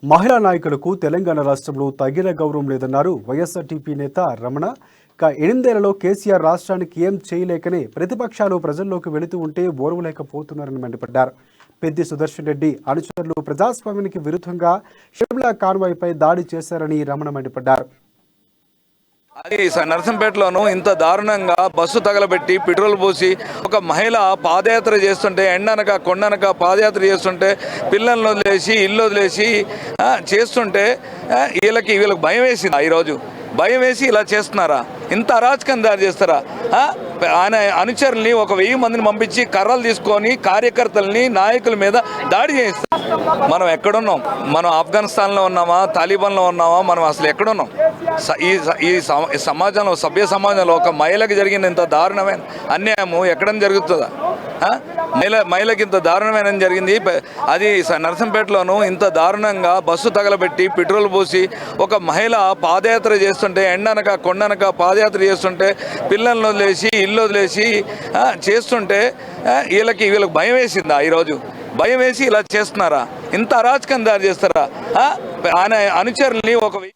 మహిళా నాయకులకు తెలంగాణ రాష్ట్రంలో తగిన గౌరవం లేదన్నారు వైఎస్ఆర్టీపీ నేత రమణ. 8 ఏళ్లలో కేసీఆర్ రాష్ట్రానికి ఏం చేయలేకనే ప్రతిపక్షాలు ప్రజల్లోకి వెళుతూ ఉంటే ఓర్వలేకపోతున్నారని మండిపడ్డారు. పెద్ది సుదర్శన్ రెడ్డి అనుచరులు ప్రజాస్వామ్యానికి విరుద్ధంగా షిమ్లా కాన్వాయ్పై దాడి చేశారని రమణ మండిపడ్డారు. అది నర్సంపేటలోనూ ఇంత దారుణంగా బస్సు తగలబెట్టి పెట్రోల్ పోసి ఒక మహిళ పాదయాత్ర చేస్తుంటే ఎండనక కొండనక పాదయాత్ర చేస్తుంటే పిల్లలను వదిలేసి ఇల్లు వదిలేసి చేస్తుంటే వీళ్ళకి భయం వేసింది. ఈరోజు భయం వేసి ఇలా చేస్తున్నారా? ఇంత అరాచకం దారి చేస్తారా? ఆయన అనుచరుల్ని 1000 మందిని పంపించి కర్రలు తీసుకొని కార్యకర్తల్ని నాయకుల మీద దాడి చేస్తారు. మనం ఎక్కడున్నాం? మనం ఆఫ్ఘనిస్తాన్లో ఉన్నామా, తాలిబాన్లో ఉన్నామా? మనం అసలు ఎక్కడున్నాం? ఈ సమాజంలో, సభ్య సమాజంలో ఒక మహిళకి జరిగిన ఇంత దారుణమైన అన్యాయము ఎక్కడైనా జరుగుతుందా? మహిళకి ఇంత దారుణమైన జరిగింది. అది నర్సంపేటలోనూ ఇంత దారుణంగా బస్సు తగలబెట్టి పెట్రోల్ పోసి ఒక మహిళ పాదయాత్ర చేస్తుంటే ఎండనక కొండనక పాదయాత్ర చేస్తుంటే పిల్లలను వదిలేసి ఇల్లు వదిలేసి చేస్తుంటే వీళ్ళకి భయం వేసిందా? ఈరోజు భయం వేసి ఇలా చేస్తున్నారా? ఇంత అరాచకం దారి చేస్తారా? ఆయన అనుచరుల్ని 1000